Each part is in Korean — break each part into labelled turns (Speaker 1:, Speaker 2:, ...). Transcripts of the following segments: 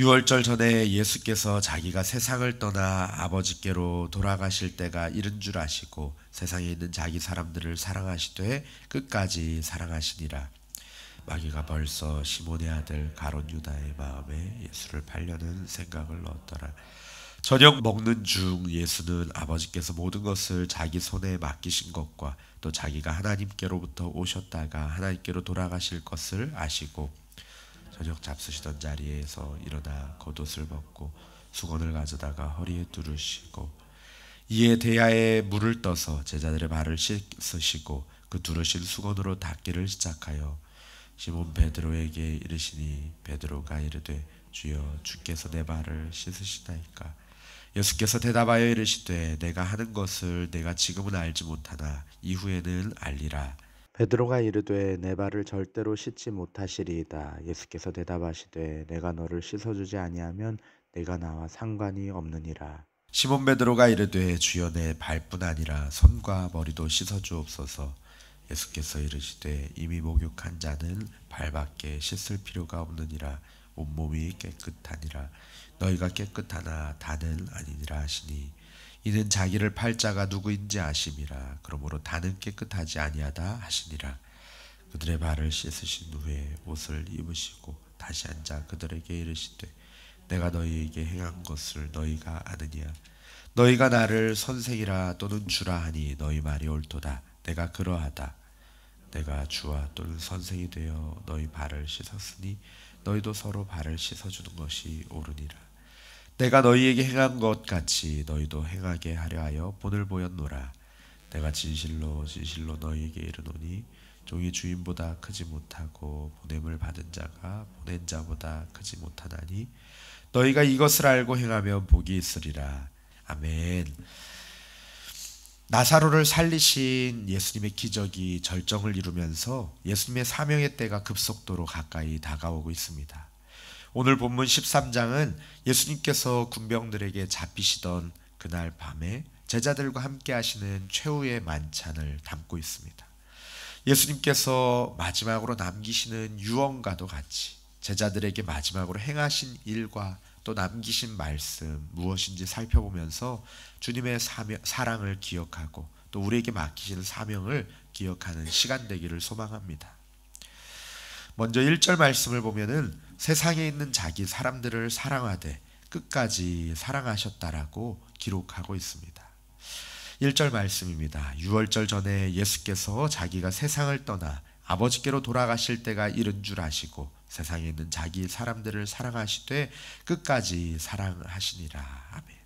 Speaker 1: 유월절 전에 예수께서 자기가 세상을 떠나 아버지께로 돌아가실 때가 이른 줄 아시고 세상에 있는 자기 사람들을 사랑하시되 끝까지 사랑하시니라. 마귀가 벌써 시몬의 아들 가롯 유다의 마음에 예수를 팔려는 생각을 넣었더라. 저녁 먹는 중 예수는 아버지께서 모든 것을 자기 손에 맡기신 것과 또 자기가 하나님께로부터 오셨다가 하나님께로 돌아가실 것을 아시고 저녁 잡수시던 자리에서 일어나 겉옷을 벗고 수건을 가져다가 허리에 두르시고 이에 대야에 물을 떠서 제자들의 발을 씻으시고 그 두르신 수건으로 닦기를 시작하여 시몬 베드로에게 이르시니 베드로가 이르되 주여 주께서 내 발을 씻으시나이까. 예수께서 대답하여 이르시되 내가 하는 것을 내가 지금은 알지 못하나 이후에는 알리라.
Speaker 2: 베드로가 이르되 내 발을 절대로 씻지 못하시리이다. 예수께서 대답하시되 내가 너를 씻어주지 아니하면 내가 나와 상관이 없느니라.
Speaker 1: 시몬 베드로가 이르되 주여 내 발뿐 아니라 손과 머리도 씻어 주옵소서. 예수께서 이르시되 이미 목욕한 자는 발밖에 씻을 필요가 없느니라. 온몸이 깨끗하니라. 너희가 깨끗하나 다는 아니니라 하시니 이는 자기를 팔 자가 누구인지 아심이라. 그러므로 다는 깨끗하지 아니하다 하시니라. 그들의 발을 씻으신 후에 옷을 입으시고 다시 앉아 그들에게 이르시되 내가 너희에게 행한 것을 너희가 아느냐. 너희가 나를 선생이라 또는 주라 하니 너희 말이 옳도다. 내가 그러하다. 내가 주와 또는 선생이 되어 너희 발을 씻었으니 너희도 서로 발을 씻어주는 것이 옳으니라. 내가 너희에게 행한 것 같이 너희도 행하게 하려 하여 본을 보였노라. 내가 진실로 진실로 너희에게 이르노니 종이 주인보다 크지 못하고 보냄을 받은 자가 보낸 자보다 크지 못하나니 너희가 이것을 알고 행하면 복이 있으리라. 아멘. 나사로를 살리신 예수님의 기적이 절정을 이루면서 예수님의 사명의 때가 급속도로 가까이 다가오고 있습니다. 오늘 본문 13장은 예수님께서 군병들에게 잡히시던 그날 밤에 제자들과 함께 하시는 최후의 만찬을 담고 있습니다. 예수님께서 마지막으로 남기시는 유언과도 같이 제자들에게 마지막으로 행하신 일과 또 남기신 말씀 무엇인지 살펴보면서 주님의 사랑을 기억하고 또 우리에게 맡기시는 사명을 기억하는 시간 되기를 소망합니다. 먼저 1절 말씀을 보면은 세상에 있는 자기 사람들을 사랑하되 끝까지 사랑하셨다라고 기록하고 있습니다. 1절 말씀입니다. 유월절 전에 예수께서 자기가 세상을 떠나 아버지께로 돌아가실 때가 이른 줄 아시고 세상에 있는 자기 사람들을 사랑하시되 끝까지 사랑하시니라. 아멘.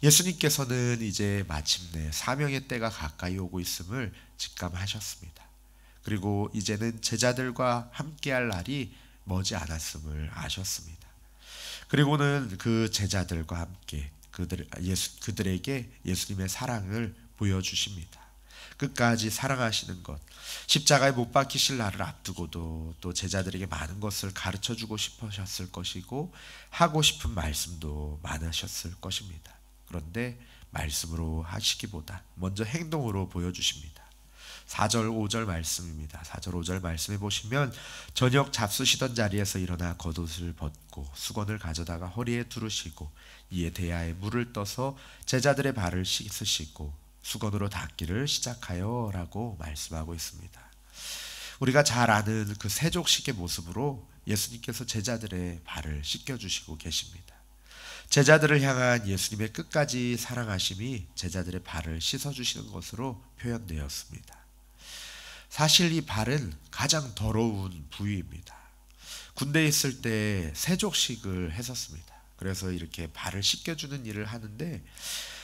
Speaker 1: 예수님께서는 이제 마침내 사명의 때가 가까이 오고 있음을 직감하셨습니다. 그리고 이제는 제자들과 함께할 날이 머지 않았음을 아셨습니다. 그리고는 그 제자들과 함께 그들에게 예수님의 사랑을 보여주십니다. 끝까지 사랑하시는 것, 십자가에 못 박히실 날을 앞두고도 또 제자들에게 많은 것을 가르쳐주고 싶으셨을 것이고 하고 싶은 말씀도 많으셨을 것입니다. 그런데 말씀으로 하시기보다 먼저 행동으로 보여주십니다. 4절 5절 말씀입니다. 4절 5절 말씀해 보시면 저녁 잡수시던 자리에서 일어나 겉옷을 벗고 수건을 가져다가 허리에 두르시고 이에 대야에 물을 떠서 제자들의 발을 씻으시고 수건으로 닦기를 시작하여 라고 말씀하고 있습니다. 우리가 잘 아는 그 세족식의 모습으로 예수님께서 제자들의 발을 씻겨주시고 계십니다. 제자들을 향한 예수님의 끝까지 사랑하심이 제자들의 발을 씻어주시는 것으로 표현되었습니다. 사실 이 발은 가장 더러운 부위입니다. 군대에 있을 때 세족식을 했었습니다. 그래서 이렇게 발을 씻겨주는 일을 하는데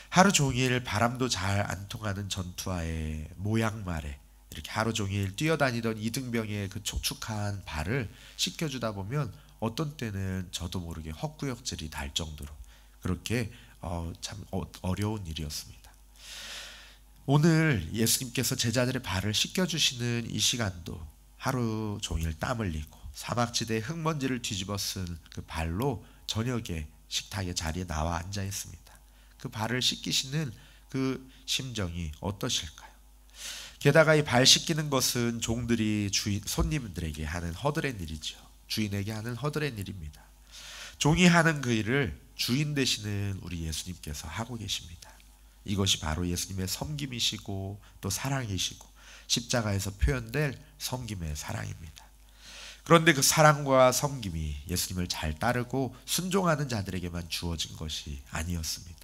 Speaker 1: 하루 종일 바람도 잘 안 통하는 전투화의 모양말에 이렇게 하루 종일 뛰어다니던 이등병의 그 촉촉한 발을 씻겨주다 보면 어떤 때는 저도 모르게 헛구역질이 날 정도로 그렇게 참 어려운 일이었습니다. 오늘 예수님께서 제자들의 발을 씻겨주시는 이 시간도 하루 종일 땀 흘리고 사막지대에 흙먼지를 뒤집어 쓴 그 발로 저녁에 식탁의 자리에 나와 앉아 있습니다. 그 발을 씻기시는 그 심정이 어떠실까요? 게다가 이 발 씻기는 것은 종들이 손님들에게 하는 허드렛 일이죠. 주인에게 하는 허드렛 일입니다. 종이 하는 그 일을 주인 되시는 우리 예수님께서 하고 계십니다. 이것이 바로 예수님의 섬김이시고 또 사랑이시고 십자가에서 표현될 섬김의 사랑입니다. 그런데 그 사랑과 섬김이 예수님을 잘 따르고 순종하는 자들에게만 주어진 것이 아니었습니다.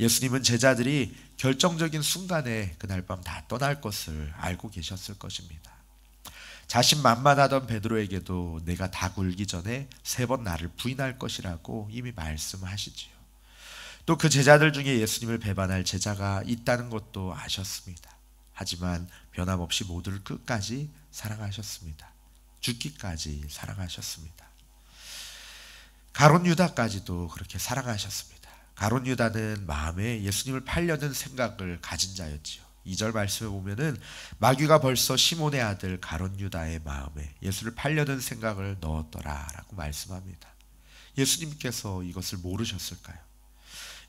Speaker 1: 예수님은 제자들이 결정적인 순간에 그날 밤 다 떠날 것을 알고 계셨을 것입니다. 자신만만하던 베드로에게도 내가 다 굴기 전에 3번 나를 부인할 것이라고 이미 말씀하시지요. 또 그 제자들 중에 예수님을 배반할 제자가 있다는 것도 아셨습니다. 하지만 변함없이 모두를 끝까지 사랑하셨습니다. 죽기까지 사랑하셨습니다. 가룟 유다까지도 그렇게 사랑하셨습니다. 가룟 유다는 마음에 예수님을 팔려는 생각을 가진 자였지요. 2절 말씀에 보면은 마귀가 벌써 시몬의 아들 가룟 유다의 마음에 예수를 팔려는 생각을 넣었더라라고 말씀합니다. 예수님께서 이것을 모르셨을까요?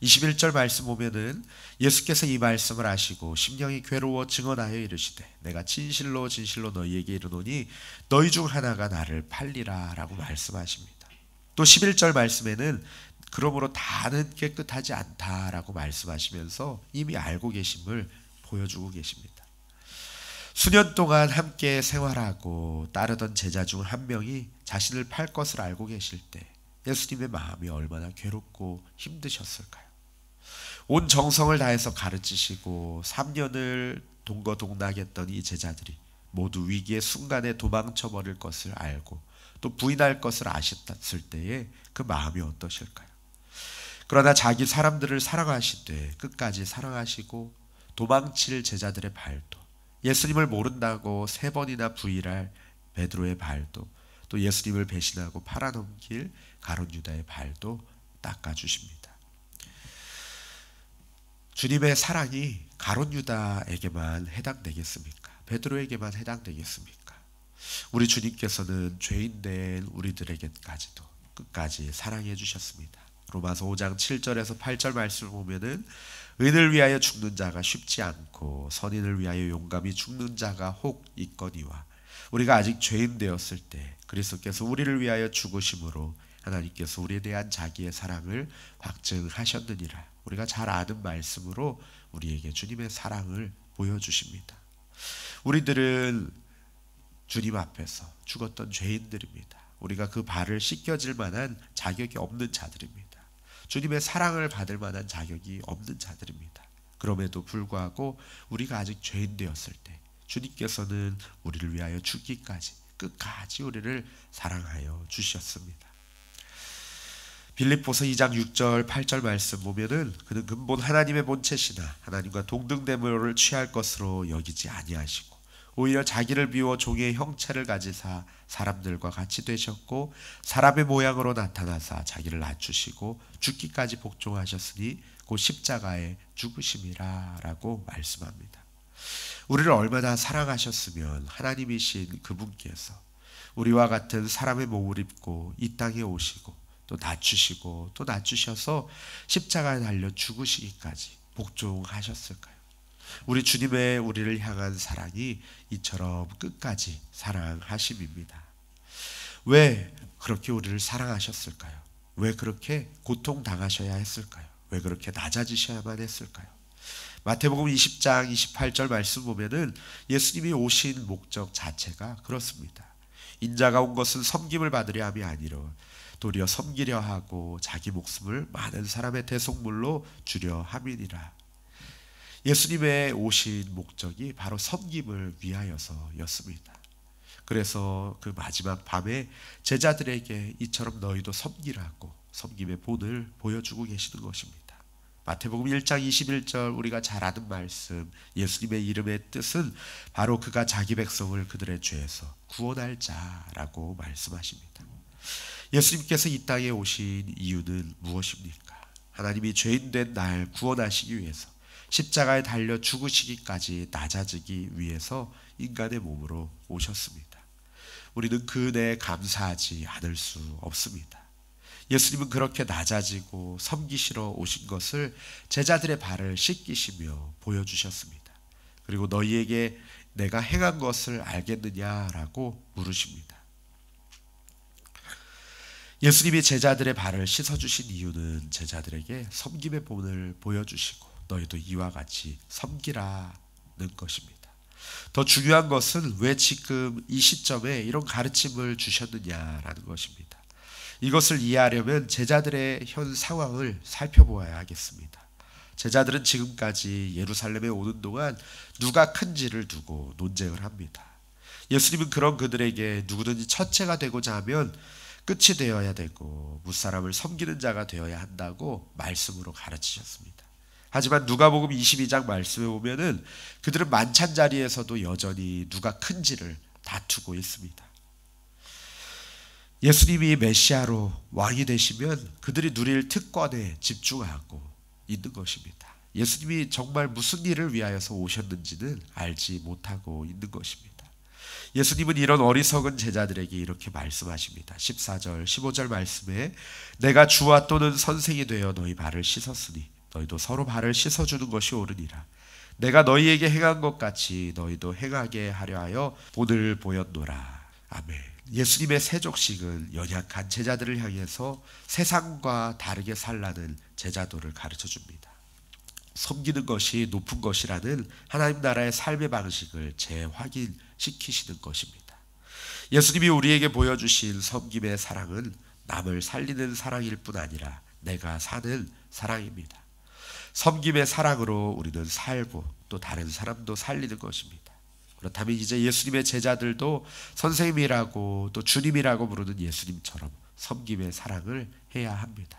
Speaker 1: 21절 말씀 보면은 예수께서 이 말씀을 하시고 심령이 괴로워 증언하여 이르시되 내가 진실로 진실로 너희에게 이르노니 너희 중 하나가 나를 팔리라 라고 말씀하십니다. 또 11절 말씀에는 그러므로 다는 깨끗하지 않다라고 말씀하시면서 이미 알고 계심을 보여주고 계십니다. 수년 동안 함께 생활하고 따르던 제자 중 한 명이 자신을 팔 것을 알고 계실 때 예수님의 마음이 얼마나 괴롭고 힘드셨을까요? 온 정성을 다해서 가르치시고 3년을 동거동락했던 이 제자들이 모두 위기의 순간에 도망쳐 버릴 것을 알고 또 부인할 것을 아셨을 때에 그 마음이 어떠실까요? 그러나 자기 사람들을 사랑하시되 끝까지 사랑하시고 도망칠 제자들의 발도, 예수님을 모른다고 3번이나 부인할 베드로의 발도, 또 예수님을 배신하고 팔아넘길 가룟 유다의 발도 닦아주십니다. 주님의 사랑이 가룟 유다에게만 해당되겠습니까? 베드로에게만 해당되겠습니까? 우리 주님께서는 죄인된 우리들에게까지도 끝까지 사랑해 주셨습니다. 로마서 5장 7절에서 8절 말씀을 보면은 의인을 위하여 죽는 자가 쉽지 않고 선인을 위하여 용감히 죽는 자가 혹 있거니와 우리가 아직 죄인 되었을 때 그리스도께서 우리를 위하여 죽으심으로 하나님께서 우리에 대한 자기의 사랑을 확증하셨느니라. 우리가 잘 아는 말씀으로 우리에게 주님의 사랑을 보여주십니다. 우리들은 주님 앞에서 죽었던 죄인들입니다. 우리가 그 발을 씻겨질 만한 자격이 없는 자들입니다. 주님의 사랑을 받을 만한 자격이 없는 자들입니다. 그럼에도 불구하고 우리가 아직 죄인 되었을 때 주님께서는 우리를 위하여 죽기까지 끝까지 우리를 사랑하여 주셨습니다. 빌립보서 2장 6절 8절 말씀 보면은 그는 근본 하나님의 본체시나 하나님과 동등됨을 취할 것으로 여기지 아니하시고 오히려 자기를 비워 종의 형체를 가지사 사람들과 같이 되셨고 사람의 모양으로 나타나사 자기를 낮추시고 죽기까지 복종하셨으니 곧 십자가에 죽으심이라 라고 말씀합니다. 우리를 얼마나 사랑하셨으면 하나님이신 그분께서 우리와 같은 사람의 몸을 입고 이 땅에 오시고 또 낮추시고 또 낮추셔서 십자가에 달려 죽으시기까지 복종하셨을까요? 우리 주님의 우리를 향한 사랑이 이처럼 끝까지 사랑하심입니다. 왜 그렇게 우리를 사랑하셨을까요? 왜 그렇게 고통당하셔야 했을까요? 왜 그렇게 낮아지셔야만 했을까요? 마태복음 20장 28절 말씀 보면은 예수님이 오신 목적 자체가 그렇습니다. 인자가 온 것은 섬김을 받으려 함이 아니라 도리어 섬기려 하고 자기 목숨을 많은 사람의 대속물로 주려 함이니라. 예수님의 오신 목적이 바로 섬김을 위하여서였습니다. 그래서 그 마지막 밤에 제자들에게 이처럼 너희도 섬기라고 섬김의 본을 보여주고 계시는 것입니다. 마태복음 1장 21절 우리가 잘 아는 말씀, 예수님의 이름의 뜻은 바로 그가 자기 백성을 그들의 죄에서 구원할 자라고 말씀하십니다. 예수님께서 이 땅에 오신 이유는 무엇입니까? 하나님이 죄인 된 날 구원하시기 위해서 십자가에 달려 죽으시기까지 낮아지기 위해서 인간의 몸으로 오셨습니다. 우리는 그 은혜에 감사하지 않을 수 없습니다. 예수님은 그렇게 낮아지고 섬기시러 오신 것을 제자들의 발을 씻기시며 보여주셨습니다. 그리고 너희에게 내가 행한 것을 알겠느냐라고 물으십니다. 예수님이 제자들의 발을 씻어주신 이유는 제자들에게 섬김의 본을 보여주시고 너희도 이와 같이 섬기라는 것입니다. 더 중요한 것은 왜 지금 이 시점에 이런 가르침을 주셨느냐라는 것입니다. 이것을 이해하려면 제자들의 현 상황을 살펴보아야 하겠습니다. 제자들은 지금까지 예루살렘에 오는 동안 누가 큰지를 두고 논쟁을 합니다. 예수님은 그런 그들에게 누구든지 첫째가 되고자 하면 끝이 되어야 되고 무사람을 섬기는 자가 되어야 한다고 말씀으로 가르치셨습니다. 하지만 누가복음 22장 말씀에 보면은 그들은 만찬 자리에서도 여전히 누가 큰지를 다투고 있습니다. 예수님이 메시아로 왕이 되시면 그들이 누릴 특권에 집중하고 있는 것입니다. 예수님이 정말 무슨 일을 위하여서 오셨는지는 알지 못하고 있는 것입니다. 예수님은 이런 어리석은 제자들에게 이렇게 말씀하십니다. 14절 15절 말씀에 내가 주와 또는 선생이 되어 너희 발을 씻었으니 너희도 서로 발을 씻어주는 것이 옳으니라. 내가 너희에게 행한 것 같이 너희도 행하게 하려 하여 본을 보였노라. 아멘. 예수님의 세족식은 연약한 제자들을 향해서 세상과 다르게 살라는 제자도를 가르쳐줍니다. 섬기는 것이 높은 것이라는 하나님 나라의 삶의 방식을 재확인시키시는 것입니다. 예수님이 우리에게 보여주신 섬김의 사랑은 남을 살리는 사랑일 뿐 아니라 내가 사는 사랑입니다. 섬김의 사랑으로 우리는 살고 또 다른 사람도 살리는 것입니다. 그렇다면 이제 예수님의 제자들도 선생님이라고 또 주님이라고 부르는 예수님처럼 섬김의 사랑을 해야 합니다.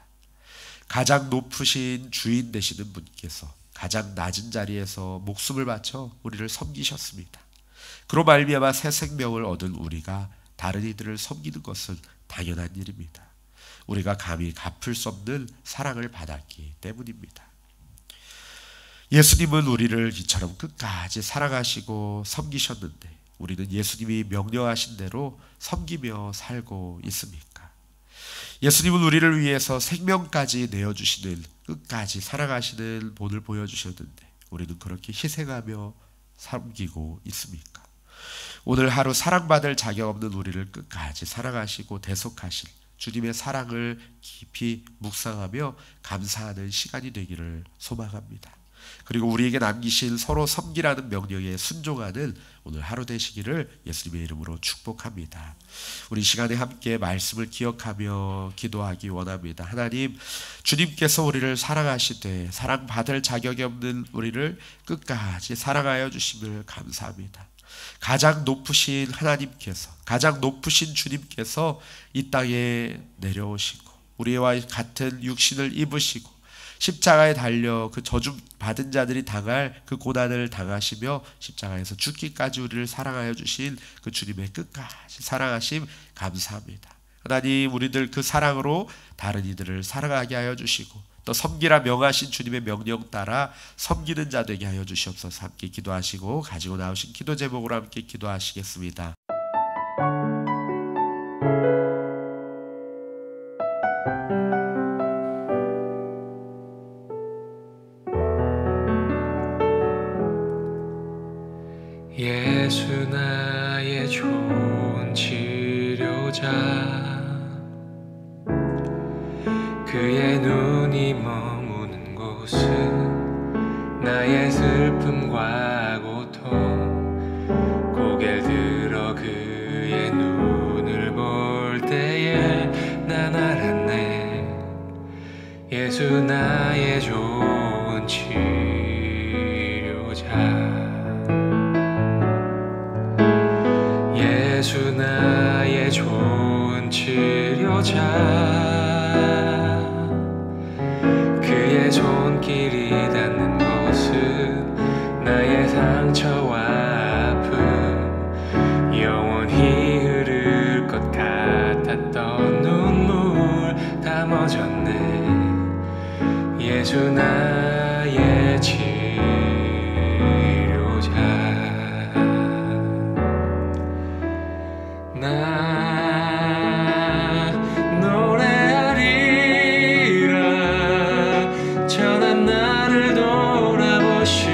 Speaker 1: 가장 높으신 주인 되시는 분께서 가장 낮은 자리에서 목숨을 바쳐 우리를 섬기셨습니다. 그로 말미암아 새 생명을 얻은 우리가 다른 이들을 섬기는 것은 당연한 일입니다. 우리가 감히 갚을 수 없는 사랑을 받았기 때문입니다. 예수님은 우리를 이처럼 끝까지 사랑하시고 섬기셨는데 우리는 예수님이 명령하신 대로 섬기며 살고 있습니까? 예수님은 우리를 위해서 생명까지 내어주시는 끝까지 사랑하시는 본을 보여주셨는데 우리는 그렇게 희생하며 섬기고 있습니까? 오늘 하루 사랑받을 자격 없는 우리를 끝까지 사랑하시고 대속하실 주님의 사랑을 깊이 묵상하며 감사하는 시간이 되기를 소망합니다. 그리고 우리에게 남기신 서로 섬기라는 명령에 순종하는 오늘 하루 되시기를 예수님의 이름으로 축복합니다. 우리 시간에 함께 말씀을 기억하며 기도하기 원합니다. 하나님, 주님께서 우리를 사랑하시되 사랑받을 자격이 없는 우리를 끝까지 사랑하여 주심을 감사합니다. 가장 높으신 하나님께서, 가장 높으신 주님께서 이 땅에 내려오시고 우리와 같은 육신을 입으시고 십자가에 달려 그 저주 받은 자들이 당할 그 고난을 당하시며 십자가에서 죽기까지 우리를 사랑하여 주신 그 주님의 끝까지 사랑하심 감사합니다. 하나님, 우리들 그 사랑으로 다른 이들을 사랑하게 하여 주시고 또 섬기라 명하신 주님의 명령 따라 섬기는 자 되게 하여 주시옵소서. 함께 기도하시고 가지고 나오신 기도 제목으로 함께 기도하시겠습니다.
Speaker 3: 예수 나의 좋은 치료자, 그의 눈이 머무는 곳은 나의 슬픔과 고통, 고개를 들어 그의 눈을 볼 때에 난 알았네. 예수 나의 좋은 치료자, 예수 나의 좋은 치료자, 그의 손길이 닿는 곳은 나의 상처와 아픔, 영원히 흐를 것 같았던 눈물 다 멎었네. 예수 나의 치료자, 나 노래하리라. 전한 나를 돌아보신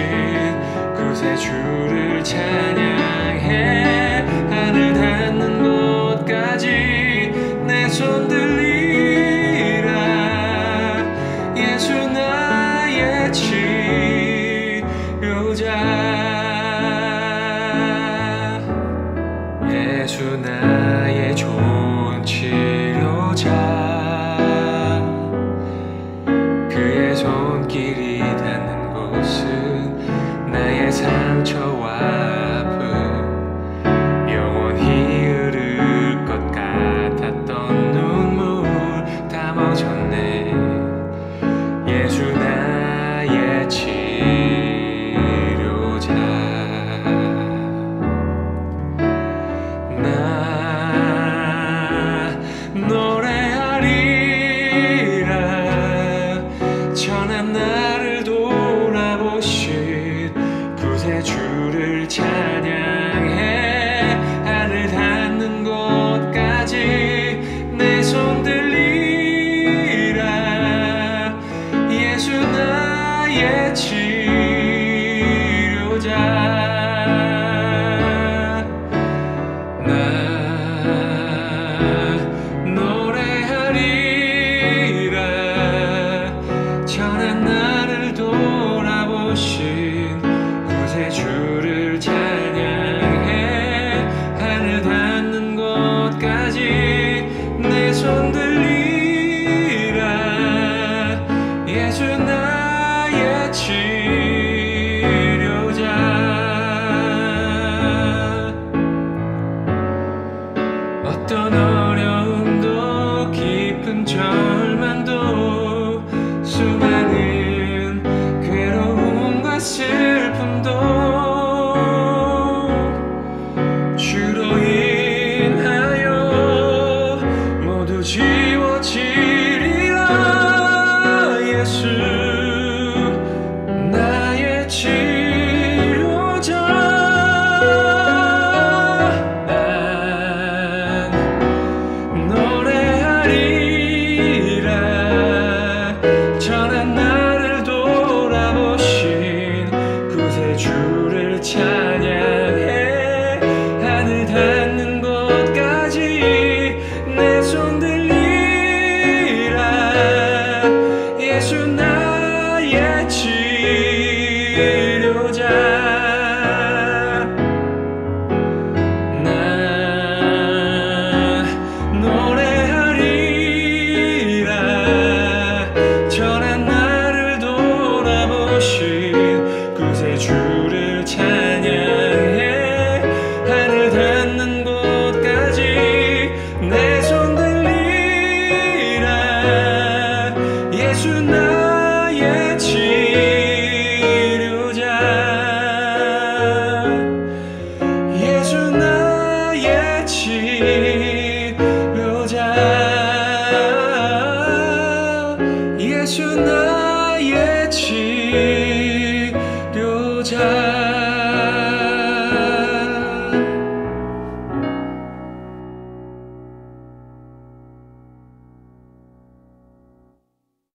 Speaker 3: 구세주를 찬양해. 하늘 닿는 곳까지 내 손 들리 예수 나의